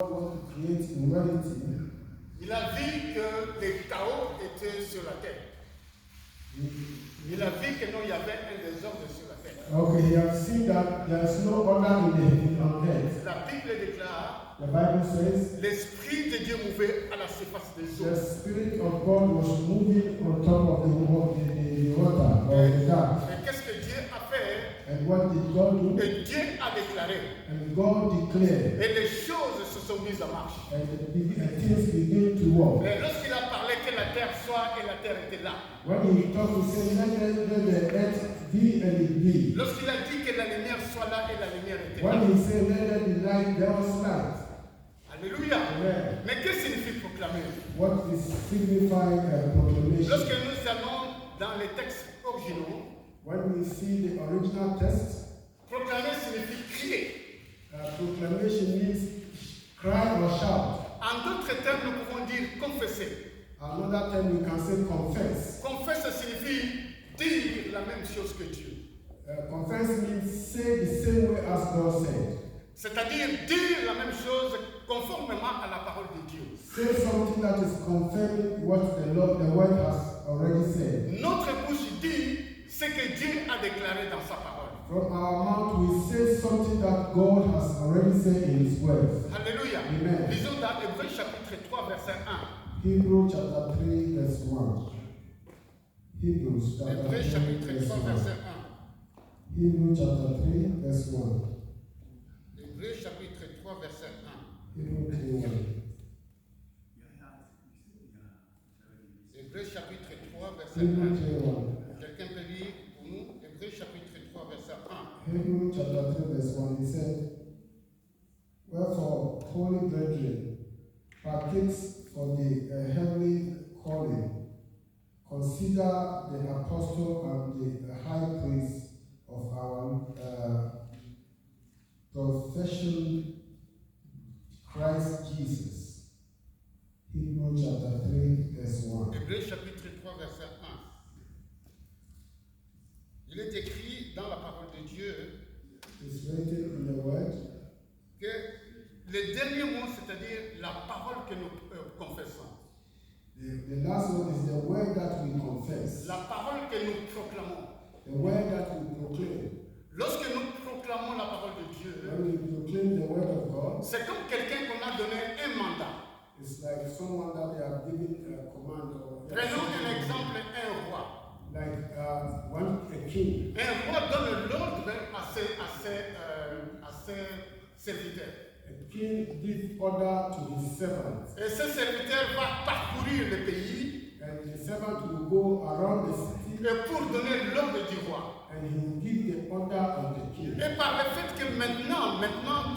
want to create humanity, il a vu que les chaos étaient sur la terre. Il a vu que non, il y avait un désordre sur la terre. okay, he has seen that there is no order on earth. La Bible déclare The Bible says l'Esprit de Dieu mouvait à la surface des the eaux. Spirit of God was moving on top of the water, or the dark. Mais qu'est-ce que Dieu a fait? And what did God do? Et Dieu a déclaré. And God declared, Et les choses se sont mises en marche. and things begin to work. Et lorsqu'il a parlé que la terre soit, et la terre était là. When he talked, he said, let the earth be and it be. Lorsqu'il a dit que la lumière soit là, et la lumière était là. When he said, let there be light, there was light. Alléluia. Amen. Mais que signifie proclamer? What is signifying a proclamation? Lorsque nous allons dans les textes originaux, When we see the original text, proclamer signifie crier. proclamation means cry or shout. En d'autres termes, nous pouvons dire confesser. Another time we can say confess. Confesse signifie dire la même chose que Dieu. Confess means say the same way as God said. C'est-à-dire dire la même chose conformément à la parole de Dieu. Say something that is confirming what the word has already said. Notre bouche dit ce que Dieu a déclaré dans sa parole. From our mouth we say something that God has already said in His words. Alléluia. Amen. Lisons dans Hébreux chapitre 3 verset 1. Hebrews chapter 3 verse 1. Hebrews chapter Hébreux 3 chapitre verse 3 1. verset 1. Hebrews chapter 3 verse 1. Hébreux chapitre 3 verset 1. Hebrews 3 1. Hébreux chapitre 3 verset Hebrews 1. 3 1. Quelqu'un peut lire pour nous Hébreux chapitre 3 verset 1. Hebrews chapter 3 verse 1, he said, wherefore, holy brethren, partakers for the heavenly calling, consider the apostle and the high priest of our profession, Christ Jesus. Hebrews chapter 3 verse 1. Hébreux chapitre 3 verset 1. Il est écrit dans la parole de Dieu It's written in the word que les derniers mots, c'est-à-dire la parole que nous confessons, the last one is the word that we confess, la parole que nous proclamons. the word that we proclaim. Lorsque nous proclamons la parole de Dieu, When we proclaim the word of God, c'est comme quelqu'un qu'on a donné un mandat. it's like someone that they have given a command or Prenons un exemple, un roi. like a king. Un roi donne l'ordre à ses serviteurs. A king gives order to his servants, Et ce serviteur va parcourir le pays and the servant will go around the city et pour donner l'ordre du roi. and he will give the order of the king. Et par le fait que maintenant,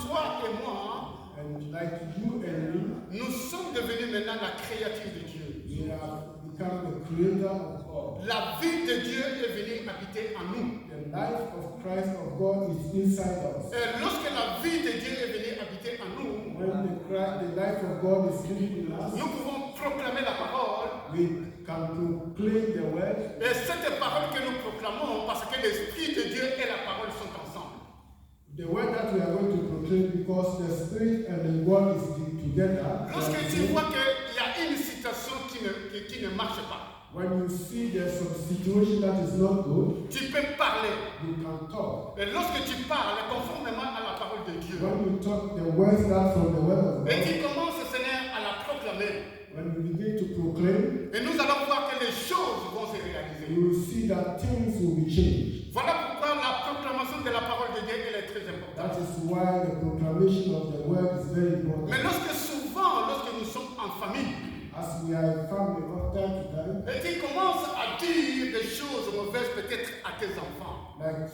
toi et moi, And like you and me, nous sommes devenus maintenant la créature de Dieu. we have become the creator of God. La vie de Dieu est venue habiter en nous. The life of Christ of God is inside us. Et lorsque la vie de Dieu est venue habiter en nous, When the life of God is living in us, nous pouvons proclamer la parole. we can proclaim the word. Et cette parole que nous proclamons, parce que l'Esprit de Dieu et la parole sont ensemble. The word that we are going to proclaim, because the Spirit and the word is together. Lorsque tu vois qu'il y a une situation qui ne marche pas, When you see there's some situation that is not good, tu peux parler. you can talk. Et lorsque tu parles conformément à la parole de Dieu, When you talk, the words that from the word of et God, tu commences, Seigneur, à la proclamer, when you begin to proclaim, et nous allons voir que les choses vont se réaliser. you will see that things will be changed. Voilà pourquoi la proclamation de la parole de Dieu elle est très That importante. is why the proclamation of the word is very important. Mais lorsque nous sommes en famille, As we are a family of time to time, et tu commences à dire des choses mauvaises peut-être à tes enfants. like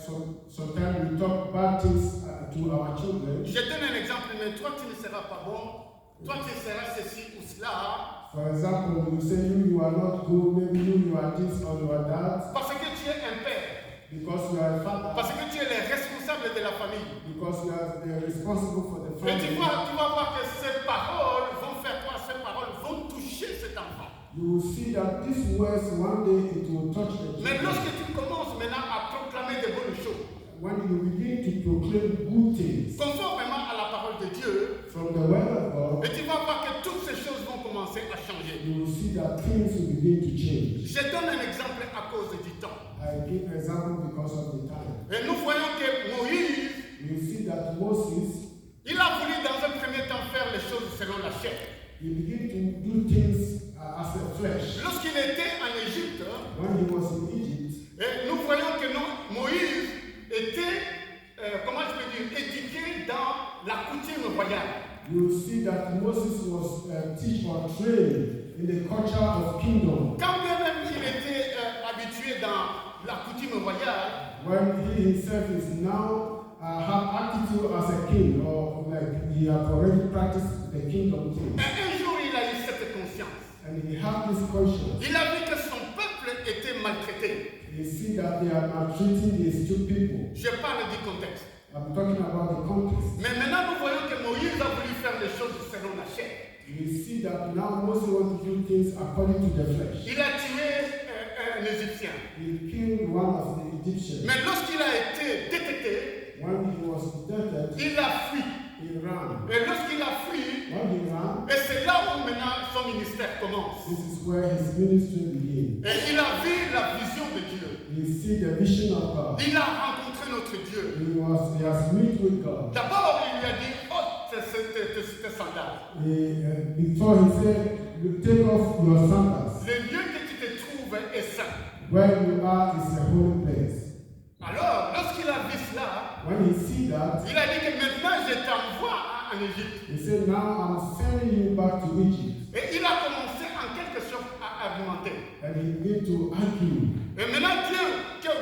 sometimes we talk bad things to our children. Je donne un exemple, mais toi tu ne seras pas bon, toi tu seras ceci ou cela, For example, you say you are not good, maybe you are this or you are that, parce que tu es un père, because you are a father, parce que tu es le responsable de la famille. because you are responsible for the Et tu family. vas voir que ces paroles vont faire quoi? Ces paroles vont toucher cet enfant. You will see that these words one day it will touch the Mais children. lorsque tu commences maintenant à proclamer de bonnes choses, When you begin to proclaim good things conformément à la parole de Dieu, from the word of God, Et tu vas voir que toutes ces choses vont commencer à changer. you will see that things will begin to change. Je donne un exemple à cause du temps. I give an example because of the time. Et nous voyons que Moïse, You see that Moses, il a voulu dans un premier temps faire les choses selon la chair. he began to do things as a flesh. Lorsqu'il était en Égypte, When he was in Egypt, et nous voyons que Moïse était, comment je peux dire, éduqué dans la coutume royale. you see that Moses was teach or trained in the culture of kingdom. Quand bien même il était habitué dans la coutume royale, When he himself is now have attitude as a king, or like he have already practiced the kingdom thing, et un jour il a eu cette conscience. and he have this conscience. Il a vu que son peuple était maltraité. You see that they are maltreating these two people. Je parle du contexte. I'm talking about the context. Mais maintenant nous voyons que Moïse a voulu faire les choses selon la chair. You see that now Moses wants to do things according to the flesh. Il a tué un Égyptien. He killed one of the Egyptians. Mais lorsqu'il a été détecté, When he was detected, il a fui. he ran. Et lorsqu'il a fui, When he ran, et c'est là où maintenant son ministère commence. this is where his ministry began. Et il a vu la vision de Dieu. You see the vision of God. Il a rencontré notre Dieu. He has met with God. D'abord, il lui a dit, ôte tes sandales. Before he said, "You take off your sandals. Le lieu que tu te trouves est saint. Where you are is a holy place." Alors, lorsqu'il a vu cela, When he see that, il a dit que maintenant je t'envoie en Égypte. he said, "Now I'm sending you back to Egypt." Et il a commencé en quelque sorte à argumenter. And he began to argue. Et maintenant,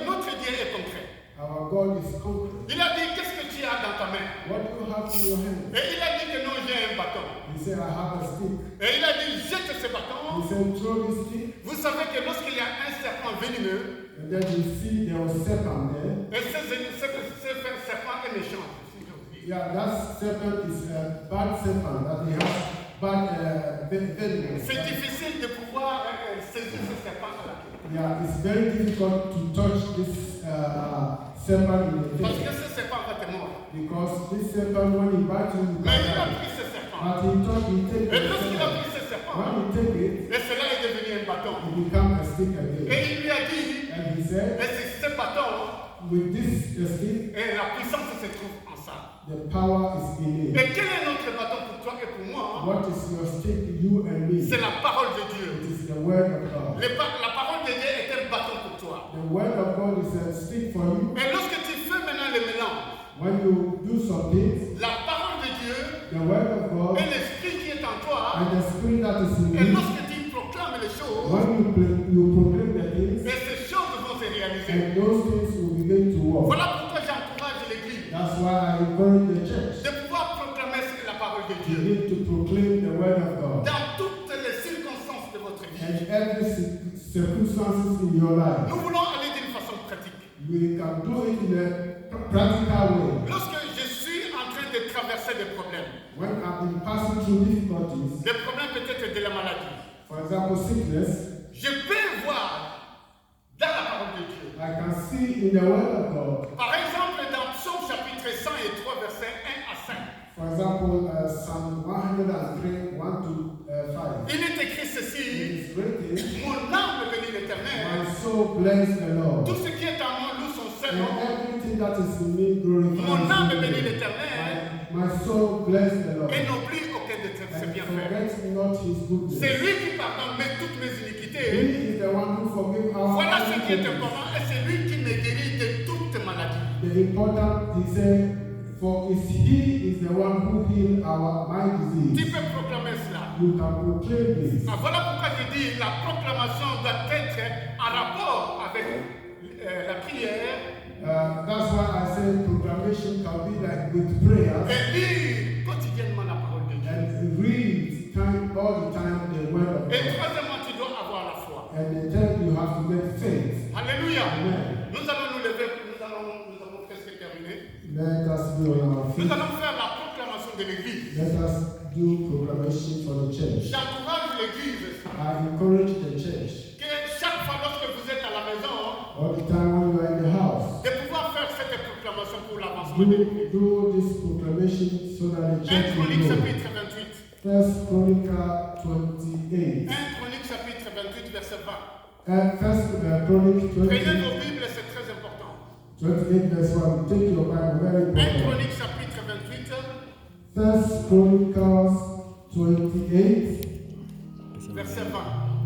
notre Dieu est concret. Our God is conquering. Il a dit, qu'est-ce que tu as dans ta main? What do you have in your hand? Et il a dit que non, j'ai un bâton. He said, "I have a stick." Et il a dit, jette ce He bâton. said, "Throw this stick." Vous savez que lorsqu'il y a un serpent venimeux, And then you see there was serpent there. et ce serpent est méchant. si j'ose dire. Yeah, that serpent is a bad serpent that he has bad venom. C'est difficile de pouvoir saisir ce serpent à la queue. Yeah, it's very difficult to touch this serpent in the Parce que face ce serpent va te mordre. because this serpent, when he bites you, Mais il a you pris ce serpent. but he take Et the lorsqu'il a serpent. pris ce serpent, When he take it, et cela est devenu un bâton. it becomes a stick again. Et il lui a dit, And he said, et c'est ce bâton, with this stick, et la puissance se trouve en ça. the power is in it. Et quel est notre bâton pour toi et pour moi? What is your stick, you and me? C'est la parole de It Dieu. is the word of God. La parole de Dieu est un bâton pour toi. The word of God is a stick for you. Et lorsque tu fais maintenant le mélange, When you do some things, la parole de Dieu the word of God et l'esprit qui est en toi, and the spirit that is in et you, lorsque tu proclames les choses, when you proclaim the things, et ces choses vont se réaliser. and those things will begin to work. Voilà pourquoi j'encourage l'Église That's why I encourage the church. de pouvoir proclamer la parole de You Dieu need to proclaim the word of God. dans toutes les circonstances de votre vie. And every circumstances in your life, Nous voulons aller d'une façon pratique. we can do it in a practical way. Lorsque je suis en train de traverser des problèmes, When I've been passing through difficulties, des problèmes peut-être de la maladie, for example, sickness, je peux voir dans la parole de Dieu. I can see in the word of God. Par exemple, dans Psaume chapitre 103, versets 1 à 5, For example, Psalm 103, 1 to 5. il est écrit It ceci, is written, mon âme bénit l'Éternel, "My soul bless the Lord, tout ce qui est en moi loue son and Seigneur. everything that is in me glorify Mon âme His bénit name." l'Éternel My soul bless the Lord, et n'oublie aucun de ses and bienfaits. forget not His goodness. C'est lui qui pardonne toutes mes He iniquités. is the one who forgives our Voilà ce qui est iniquities. important et c'est lui qui me guérit de toute maladie. The important, he said, for He is the one who healed my Tu disease. peux proclamer cela. You can proclaim this. Ah, voilà pourquoi je dis la proclamation doit être en rapport avec la prière That's why I say proclamation can be like with prayers et lire quotidiennement la parole de Dieu. and read all the time the word of Et God. troisièmement, tu dois avoir la foi. And the third, you have to get faith. Alléluia. Amen. Nous allons nous lever, nous avons presque terminé. Let us be on our Nous feet. allons faire la proclamation de l'Église. Let us do proclamation for the church. J'encourage l'Église I encourage the church que chaque fois lorsque vous êtes à la maison, all the time when you are in the house de pouvoir faire cette proclamation pour l'avancement do this proclamation so that the 1 church will Chronique know. chapitre 28. First Chronicle 28. 1 Chronique chapitre 28, verset 20. First Chronicle Prenez 28, vos Bibles, c'est très important. 28 verse 1. Take your Bible, very 1 important. Chronique chapitre 28, First Chronicles 28, verset 20.